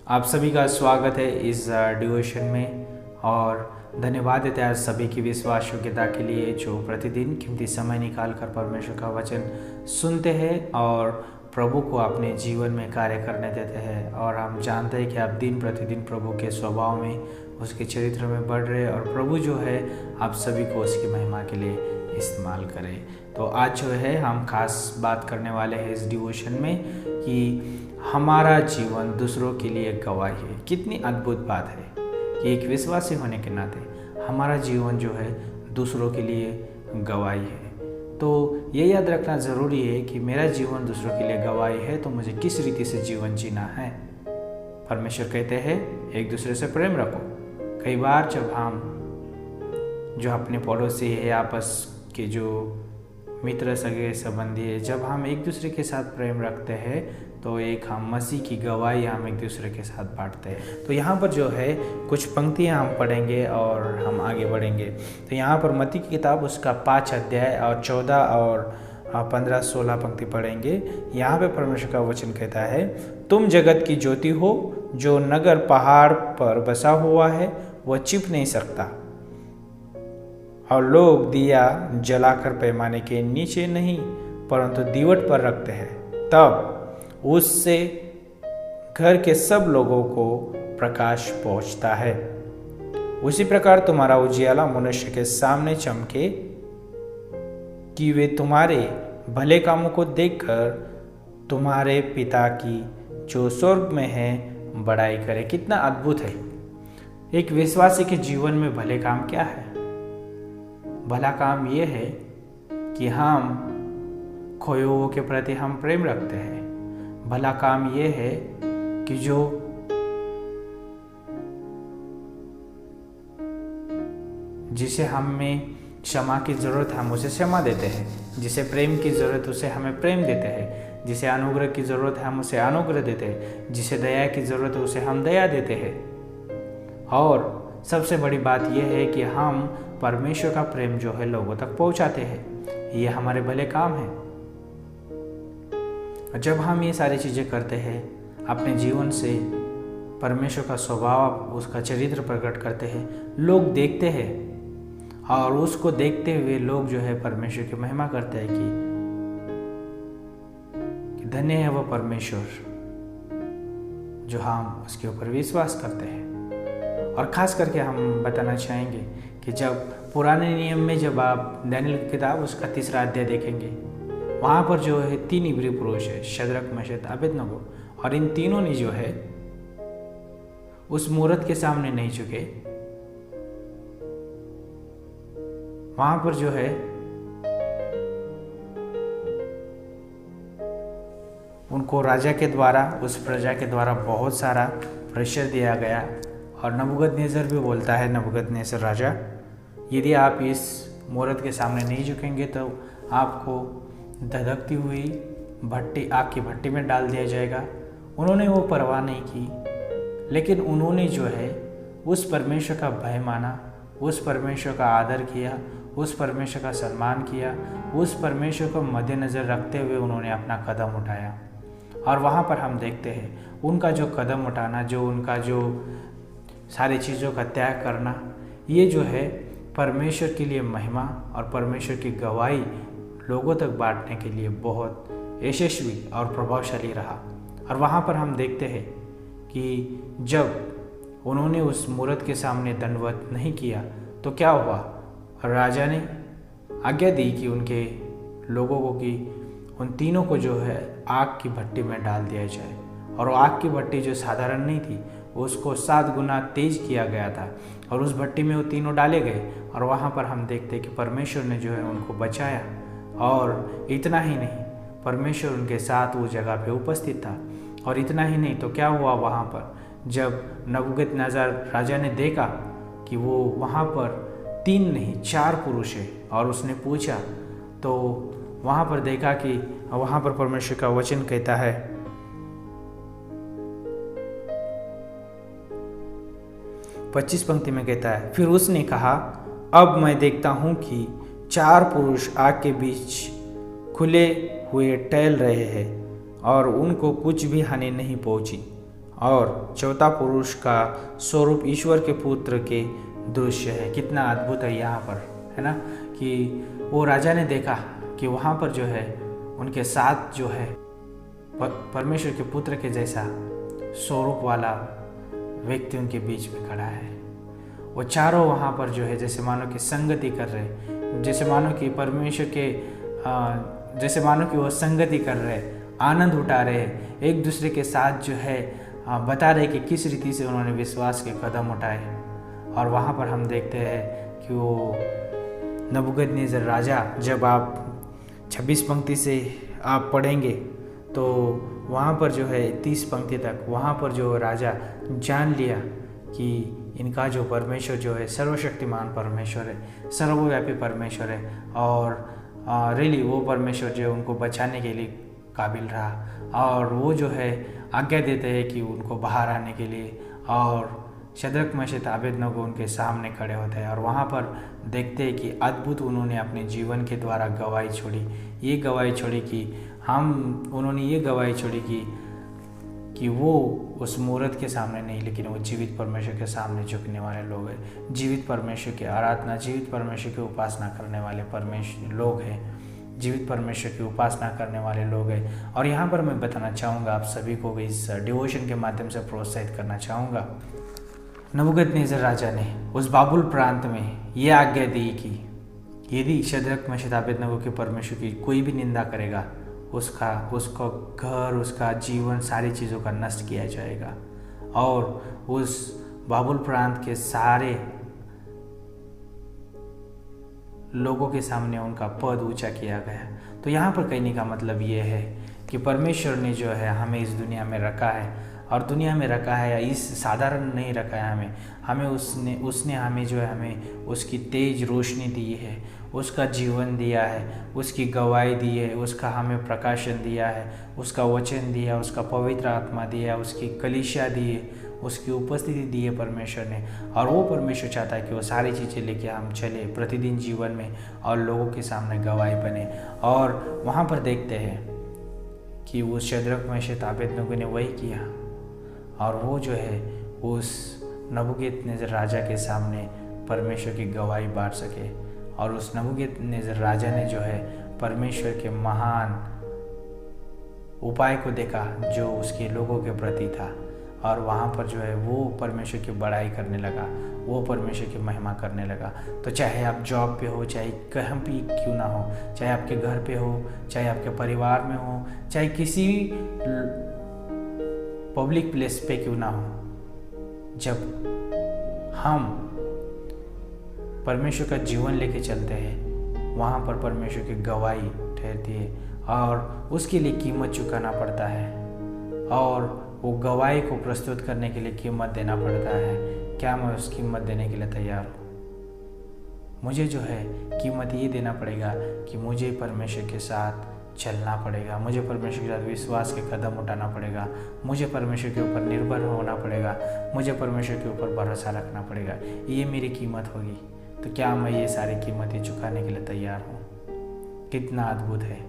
आप सभी का स्वागत है इस डिवोशन में और धन्यवाद देते हैं आज सभी की विश्वास योग्यता के लिए जो प्रतिदिन कीमती समय निकाल कर परमेश्वर का वचन सुनते हैं और प्रभु को अपने जीवन में कार्य करने देते हैं। और हम जानते हैं कि आप दिन प्रतिदिन प्रभु के स्वभाव में, उसके चरित्र में बढ़ रहे हैं और प्रभु जो है आप सभी को उसकी महिमा के लिए इस्तेमाल करें। तो आज जो है हम खास बात करने वाले हैं इस डिवोशन में कि हमारा जीवन दूसरों के लिए गवाही है। कितनी अद्भुत बात है कि एक विश्वासी होने के नाते हमारा जीवन जो है दूसरों के लिए गवाही है। तो ये याद रखना ज़रूरी है कि मेरा जीवन दूसरों के लिए गवाही है, तो मुझे किस रीति से जीवन जीना है। परमेश्वर कहते हैं एक दूसरे से प्रेम रखो। कई बार जब हम जो अपने पड़ोसी है, आपस के जो मित्र सगे संबंधी है, जब हम एक दूसरे के साथ प्रेम रखते हैं तो एक हम मसीह की गवाही हम एक दूसरे के साथ बांटते हैं। तो यहाँ पर जो है कुछ पंक्तियाँ हम पढ़ेंगे और हम आगे बढ़ेंगे। तो यहाँ पर मत्ती की किताब उसका 5 अध्याय और 14 और 15-16 पंक्ति पढ़ेंगे। यहाँ पे परमेश्वर का वचन कहता है, तुम जगत की ज्योति हो। जो नगर पहाड़ पर बसा हुआ है वह छिप नहीं सकता, और लोग दिया जलाकर पैमाने के नीचे नहीं परंतु दीवट पर रखते हैं, तब उससे घर के सब लोगों को प्रकाश पहुंचता है। उसी प्रकार तुम्हारा उजियाला मनुष्य के सामने चमके कि वे तुम्हारे भले कामों को देखकर तुम्हारे पिता की जो स्वर्ग में है बड़ाई करे। कितना अद्भुत है। एक विश्वासी के जीवन में भले काम क्या है? भला काम ये है कि हम खोए हुओं के प्रति हम प्रेम रखते हैं। भला काम ये है कि जो जिसे हमें क्षमा की ज़रूरत है हम उसे क्षमा देते हैं, जिसे प्रेम की ज़रूरत उसे हमें प्रेम देते हैं, जिसे अनुग्रह की ज़रूरत है हम उसे अनुग्रह देते हैं, जिसे दया की ज़रूरत है उसे हम दया देते हैं। और सबसे बड़ी बात यह है कि हम परमेश्वर का प्रेम जो है लोगों तक पहुंचाते हैं। ये हमारे भले काम है। जब हम ये सारी चीज़ें करते हैं, अपने जीवन से परमेश्वर का स्वभाव, उसका चरित्र प्रकट करते हैं, लोग देखते हैं और उसको देखते हुए लोग जो है परमेश्वर की महिमा करते हैं कि धन्य है वह परमेश्वर जो हम उसके ऊपर विश्वास करते हैं। और ख़ास करके हम बताना चाहेंगे कि जब पुराने नियम में जब आप दानियेल की किताब उसका 3रा अध्याय देखेंगे, वहाँ पर जो है 3 इब्री पुरुष है, शद्रक, मेशक, अबेदनगो, और इन तीनों ने जो है उस मूरत के सामने नहीं झुके। वहाँ पर जो है उनको राजा के द्वारा, उस प्रजा के द्वारा बहुत सारा प्रेशर दिया गया। और नबूकदनेस्सर भी बोलता है, नबूकदनेस्सर राजा, यदि आप इस मूरत के सामने नहीं झुकेंगे तो आपको धधकती हुई भट्टी, आग की भट्टी में डाल दिया जाएगा। उन्होंने वो परवाह नहीं की, लेकिन उन्होंने जो है उस परमेश्वर का भय माना, उस परमेश्वर का आदर किया, उस परमेश्वर का सम्मान किया, उस परमेश्वर को मद्देनज़र रखते हुए उन्होंने अपना कदम उठाया। और वहाँ पर हम देखते हैं उनका जो कदम उठाना, जो उनका जो सारी चीज़ों का त्याग करना, ये जो है परमेश्वर के लिए महिमा और परमेश्वर की गवाही लोगों तक बांटने के लिए बहुत यशस्वी और प्रभावशाली रहा। और वहाँ पर हम देखते हैं कि जब उन्होंने उस मूरत के सामने दंडवत नहीं किया तो क्या हुआ? राजा ने आज्ञा दी कि उनके लोगों को, कि उन तीनों को जो है आग की भट्टी में डाल दिया जाए। और वो आग की भट्टी जो साधारण नहीं थी, उसको 7 गुना तेज किया गया था और उस भट्टी में वो तीनों डाले गए। और वहाँ पर हम देखते हैं कि परमेश्वर ने जो है उनको बचाया। और इतना ही नहीं, परमेश्वर उनके साथ वो जगह पे उपस्थित था। और इतना ही नहीं तो क्या हुआ, वहाँ पर जब नबूकदनेस्सर राजा ने देखा कि वो वहाँ पर 3 नहीं 4 पुरुष है, और उसने पूछा तो वहाँ पर देखा कि वहाँ पर परमेश्वर का वचन कहता है, 25 पंक्ति में कहता है, फिर उसने कहा, अब मैं देखता हूँ कि 4 पुरुष आग के बीच खुले हुए टहल रहे हैं और उनको कुछ भी हानि नहीं पहुंची। और चौथा पुरुष का स्वरूप ईश्वर के पुत्र के दृश्य है। कितना अद्भुत है यहाँ पर, है ना, कि वो राजा ने देखा कि वहाँ पर जो है उनके साथ जो है परमेश्वर के पुत्र के जैसा स्वरूप वाला व्यक्ति उनके बीच में खड़ा है। वो चारों वहाँ पर जो है जैसे मानो कि संगति कर रहे, जैसे मानो कि परमेश्वर के जैसे मानो कि वो संगति कर रहे, आनंद उठा रहे, एक दूसरे के साथ जो है बता रहे कि किस रीति से उन्होंने विश्वास के कदम उठाए। और वहाँ पर हम देखते हैं कि वो नबूकदनेस्सर राजा, जब आप 26 पंक्ति से आप पढ़ेंगे तो वहाँ पर जो है 30 पंक्ति तक वहाँ पर जो राजा जान लिया कि इनका जो परमेश्वर जो है सर्वशक्तिमान परमेश्वर है, सर्वव्यापी परमेश्वर है, और रियली वो परमेश्वर जो है उनको बचाने के लिए काबिल रहा। और वो जो है आज्ञा देते हैं कि उनको बाहर आने के लिए, और शद्रक मेशक अबेदनगो उनके सामने खड़े होते हैं। और वहाँ पर देखते हैं कि अद्भुत उन्होंने अपने जीवन के द्वारा गवाही छोड़ी। ये गवाही छोड़ी कि उन्होंने ये गवाही छोड़ी कि वो उस मूर्त के सामने नहीं, लेकिन वो जीवित परमेश्वर के सामने झुकने वाले लोग हैं, जीवित परमेश्वर की आराधना, जीवित परमेश्वर की उपासना करने वाले परमेश्वर लोग हैं, जीवित परमेश्वर की उपासना करने वाले लोग हैं। और यहाँ पर मैं बताना चाहूँगा आप सभी को, इस डिवोशन के माध्यम से प्रोत्साहित करना चाहूँगा। नबूकदनेस्सर राजा ने उस बाबुल प्रांत में ये आज्ञा दी कि यदि शद्रक मेशक अबेदनगो के परमेश्वर की कोई भी निंदा करेगा, उसका घर, उसका जीवन, सारी चीज़ों का नष्ट किया जाएगा। और उस बाबुल प्रांत के सारे लोगों के सामने उनका पद ऊंचा किया गया। तो यहाँ पर कहने का मतलब ये है कि परमेश्वर ने जो है हमें इस दुनिया में रखा है, और दुनिया में रखा है, इस साधारण नहीं रखा है हमें उसने हमें जो है हमें उसकी तेज रोशनी दी है, उसका जीवन दिया है, उसकी गवाही दी है, उसका हमें प्रकाशन दिया है, उसका वचन दिया, उसका पवित्र आत्मा दिया, उसकी कलीसिया दी है, उसकी उपस्थिति दी है परमेश्वर ने। और वो परमेश्वर चाहता है कि वो सारी चीज़ें लेके हम चले प्रतिदिन जीवन में और लोगों के सामने गवाही बने। और वहाँ पर देखते हैं कि वो शद्रक मेशक अबेदनगो ने वही किया, और वो जो है उस नबूकदनेस्सर राजा के सामने परमेश्वर की गवाही बांट सके। और उस नबूकदनेस्सर राजा ने जो है परमेश्वर के महान उपाय को देखा जो उसके लोगों के प्रति था, और वहाँ पर जो है वो परमेश्वर की बड़ाई करने लगा, वो परमेश्वर की महिमा करने लगा। तो चाहे आप जॉब पे हो, चाहे कहीं भी क्यों ना हो, चाहे आपके घर पे हो, चाहे आपके परिवार में हो, चाहे किसी पब्लिक प्लेस पे क्यों ना हो, जब हम परमेश्वर का जीवन लेके चलते हैं, वहाँ पर परमेश्वर की गवाही ठहरती है, और उसके लिए कीमत चुकाना पड़ता है, और वो गवाही को प्रस्तुत करने के लिए कीमत देना पड़ता है। क्या मैं उस कीमत देने के लिए तैयार हूँ? मुझे जो है कीमत ये देना पड़ेगा कि मुझे परमेश्वर के साथ चलना पड़ेगा, मुझे परमेश्वर के साथ विश्वास के कदम उठाना पड़ेगा, मुझे परमेश्वर के ऊपर निर्भर होना पड़ेगा, मुझे परमेश्वर के ऊपर भरोसा रखना पड़ेगा। ये मेरी कीमत होगी। तो क्या मैं ये सारी कीमतें चुकाने के लिए तैयार हूँ? कितना अद्भुत है।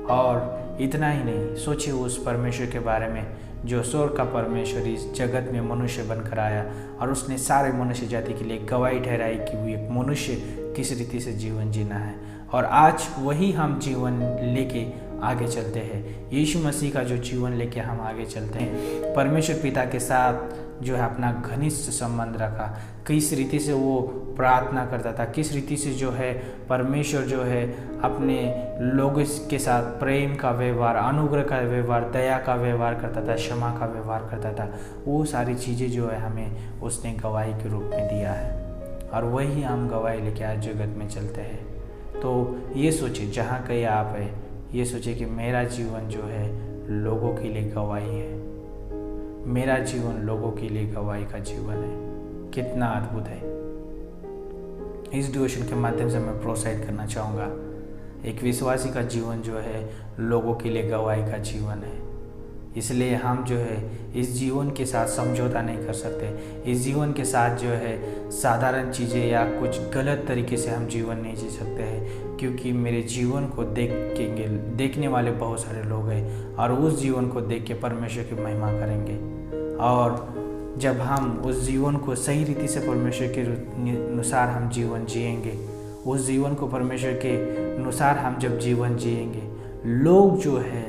और इतना ही नहीं, सोचिए उस परमेश्वर के बारे में जो स्वर्ग का परमेश्वर इस जगत में मनुष्य बनकर आया, और उसने सारे मनुष्य जाति के लिए गवाही ठहराई कि वो एक मनुष्य किस रीति से जीवन जीना है। और आज वही हम जीवन लेके आगे चलते हैं। यीशु मसीह का जो जीवन लेके हम आगे चलते हैं, परमेश्वर पिता के साथ जो है अपना घनिष्ठ संबंध रखा, किस रीति से वो प्रार्थना करता था, किस रीति से जो है परमेश्वर जो है अपने लोगों के साथ प्रेम का व्यवहार, अनुग्रह का व्यवहार, दया का व्यवहार करता था, क्षमा का व्यवहार करता था। वो सारी चीज़ें जो है हमें उसने गवाही के रूप में दिया है, और वही हम गवाही लेके आज जगत में चलते हैं। तो ये सोचिए, जहाँ कहीं आप है, ये सोचिए कि मेरा जीवन जो है लोगों के लिए गवाही है, मेरा जीवन लोगों के लिए गवाही का जीवन है। कितना अद्भुत है। इस डिवोशन के माध्यम से मैं प्रोत्साहित करना चाहूँगा, एक विश्वासी का जीवन जो है लोगों के लिए गवाही का जीवन है। इसलिए हम जो है इस जीवन के साथ समझौता नहीं कर सकते। इस जीवन के साथ जो है साधारण चीज़ें या कुछ गलत तरीके से हम जीवन नहीं जी सकते हैं, क्योंकि मेरे जीवन को देखने वाले बहुत सारे लोग हैं, और उस जीवन को देख के परमेश्वर की महिमा करेंगे। और जब हम उस जीवन को सही रीति से परमेश्वर के अनुसार हम जीवन जिएंगे, उस जीवन को परमेश्वर के अनुसार हम जब जीवन जिएंगे, लोग जो है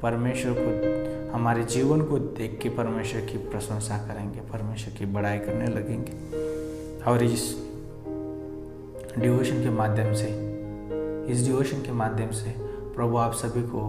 परमेश्वर को, हमारे जीवन को देख के परमेश्वर की प्रशंसा करेंगे, परमेश्वर की बड़ाई करने लगेंगे। और इस डिवोशन के माध्यम से प्रभु आप सभी को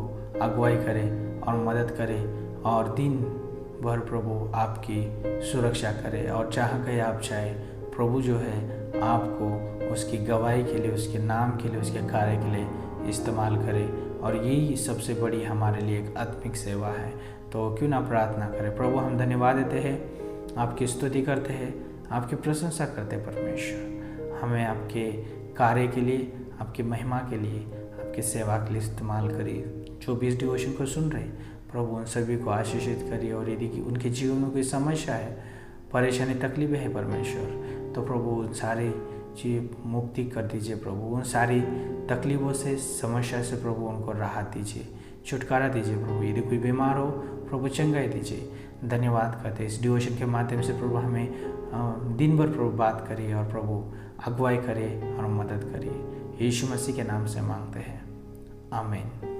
अगुवाई करे और मदद करे, और दिन भर प्रभु आपकी सुरक्षा करे, और जहाँ कहीं आप चाहे प्रभु जो है आपको उसकी गवाही के लिए, उसके नाम के लिए, उसके कार्य के लिए इस्तेमाल करे। और यही सबसे बड़ी हमारे लिए एक आत्मिक सेवा है। तो क्यों ना प्रार्थना करें। प्रभु हम धन्यवाद देते हैं, आपकी स्तुति करते हैं, आपकी प्रशंसा करते हैं। परमेश्वर हमें आपके कार्य के लिए, आपकी महिमा के लिए, आपकी सेवा के लिए इस्तेमाल करिए। जो भी इस डिवोशन को सुन रहे प्रभु उन सभी को आशीषित करिए। और यदि उनके जीवन में कोई समस्या है, परेशानी, तकलीफें है परमेश्वर, तो प्रभु उन सारी चीज मुक्ति कर दीजिए। प्रभु उन सारी तकलीफ़ों से, समस्या से प्रभु उनको राहत दीजिए, छुटकारा दीजिए। प्रभु यदि कोई बीमार हो प्रभु चंगाई दीजिए। धन्यवाद करते इस डिवोशन के माध्यम से प्रभु हमें दिन भर प्रभु बात करिए और प्रभु अगुवाई करिए और मदद करिए। यीशु मसीह के नाम से मांगते हैं, आमीन।